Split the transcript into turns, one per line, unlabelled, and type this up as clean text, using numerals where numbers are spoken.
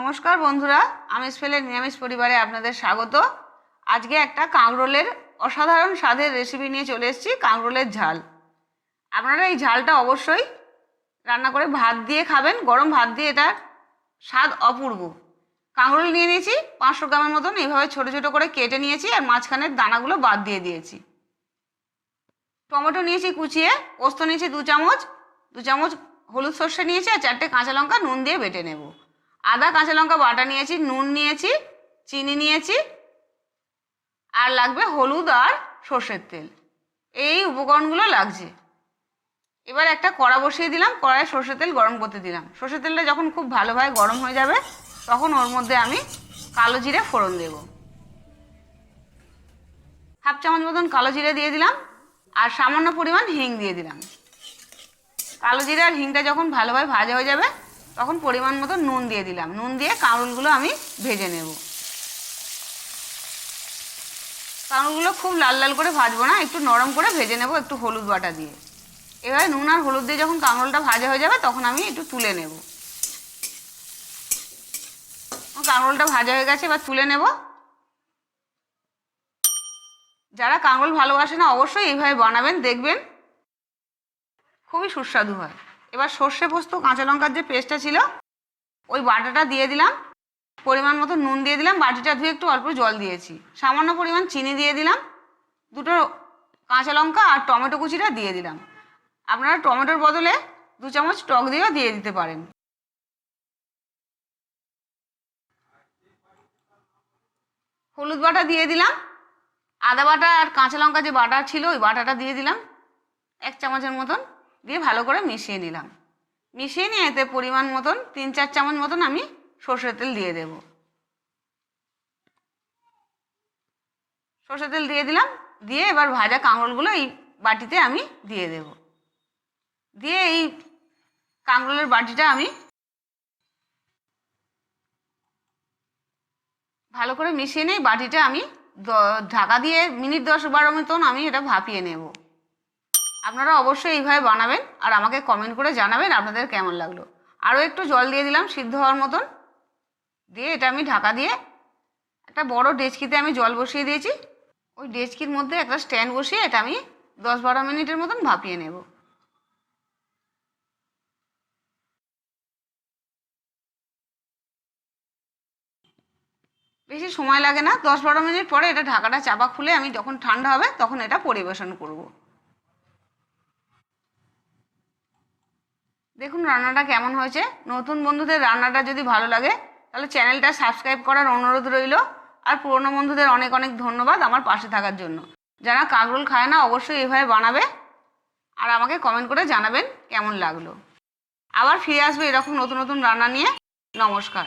নমস্কার বন্ধুরা, আমিষ ফেলের নিরামিষ পরিবারে আপনাদের স্বাগত। আজকে একটা কাঁকরোলের অসাধারণ স্বাদের রেসিপি নিয়ে চলে এসেছি, কাঁকরোলের ঝাল। আপনারা এই ঝালটা অবশ্যই রান্না করে ভাত দিয়ে খাবেন, গরম ভাত দিয়ে। এটার স্বাদ অপূর্ব। কাঁকরোল নিয়ে নিয়েছি 500 গ্রামের মতন, এইভাবে ছোট ছোট করে কেটে নিয়েছি আর মাঝখানের দানাগুলো বাদ দিয়ে দিয়েছি। টমেটো নিয়েছি কুচিয়ে, পোস্ত নিয়েছি 2 চামচ, 2 চামচ হলুদ সর্ষে নিয়েছি আর 4টে কাঁচা লঙ্কা নুন দিয়ে বেটে নেব। আদা কাঁচা লঙ্কা বাটা নিয়েছি, নুন নিয়েছি, চিনি নিয়েছি, আর লাগবে হলুদ আর সর্ষের তেল। এই উপকরণগুলো লাগছে। এবার একটা কড়া বসিয়ে দিলাম, কড়াইয়ে সর্ষের তেল গরম করতে দিলাম। সর্ষের তেলটা যখন খুব ভালোভাবে গরম হয়ে যাবে তখন ওর মধ্যে আমি কালো জিরে ফোড়ন দেব। 1/2 চামচ মতন কালো জিরে দিয়ে দিলাম আর সামান্য পরিমাণ হিং দিয়ে দিলাম। কালো জিরে আর হিংটা যখন ভালোভাবে ভাজা হয়ে যাবে তখন পরিমাণ মতো নুন দিয়ে দিলাম। নুন দিয়ে কাঁকরোলগুলো আমি ভেজে নেব। কাঁকরোলগুলো খুব লাল লাল করে ভাজবো না, একটু নরম করে ভেজে নেব একটু হলুদ বাটা দিয়ে। এবারে নুন আর হলুদ দিয়ে যখন কাঁকরোলটা ভাজা হয়ে যাবে তখন আমি একটু তুলে নেব। কাঁকরোলটা ভাজা হয়ে গেছে, এবার তুলে নেব। যারা কাঁকরোল ভালোবাসে না অবশ্যই এইভাবে বানাবেন, দেখবেন খুবই সুস্বাদু হয়। এবার সর্ষে পোস্ত কাঁচা লঙ্কার যে পেস্টটা ছিল ওই বাটাটা দিয়ে দিলাম। পরিমাণ মতো নুন দিয়ে দিলাম, বাটিটা ধুয়ে একটু অল্প জল দিয়েছি। সামান্য পরিমাণ চিনি দিয়ে দিলাম, 2টো কাঁচা লঙ্কা আর টমেটো কুচিটা দিয়ে দিলাম। আপনারা টমেটোর বদলে 2 চামচ টক দিয়েও দিয়ে দিতে পারেন। হলুদ বাটা দিয়ে দিলাম, আদা বাটা আর কাঁচা লঙ্কা যে বাটা ছিল ওই বাটাটা দিয়ে দিলাম 1 চামচের মতন, দিয়ে ভালো করে মিশিয়ে নিলাম। মিশিয়ে নিয়ে এতে পরিমাণ মতন 3-4 চামচ মতন আমি সর্ষের তেল দিয়ে দেব। সর্ষের তেল দিয়ে দিলাম, দিয়ে এবার ভাজা কাঁকরোলগুলো এই বাটিতে আমি দিয়ে দেব। দিয়ে এই কাঁকরোলের বাটিটা আমি ভালো করে মিশিয়ে নিই। বাটিটা আমি ঢাকা দিয়ে মিনিট 10-12 মতন আমি এটা ভাপিয়ে নেব। আপনারা অবশ্যই এইভাবে বানাবেন আর আমাকে কমেন্ট করে জানাবেন আপনাদের কেমন লাগলো। আরও একটু জল দিয়ে দিলাম সিদ্ধ হওয়ার মতন, দিয়ে এটা আমি ঢাকা দিয়ে একটা বড় ডেচকিতে আমি জল বসিয়ে দিয়েছি। ওই ডেচকির মধ্যে একটা স্ট্যান্ড বসিয়ে এটা আমি 10-12 মিনিটের মতন ভাপিয়ে নেব। বেশি সময় লাগে না, 10-12 মিনিট পরে এটা ঢাকাটা চাপা খুলে আমি যখন ঠান্ডা হবে তখন এটা পরিবেশন করব। দেখুন রান্নাটা কেমন হয়েছে। নতুন বন্ধুদের রান্নাটা যদি ভালো লাগে তাহলে চ্যানেলটা সাবস্ক্রাইব করার অনুরোধ রইল। আর পুরনো বন্ধুদের অনেক অনেক ধন্যবাদ আমার পাশে থাকার জন্য। যারা কাঁকরোল খায় না অবশ্যই এইভাবে বানাবে আর আমাকে কমেন্ট করে জানাবেন কেমন লাগলো। আবার ফিরে আসবে এরকম নতুন নতুন রান্না নিয়ে। নমস্কার।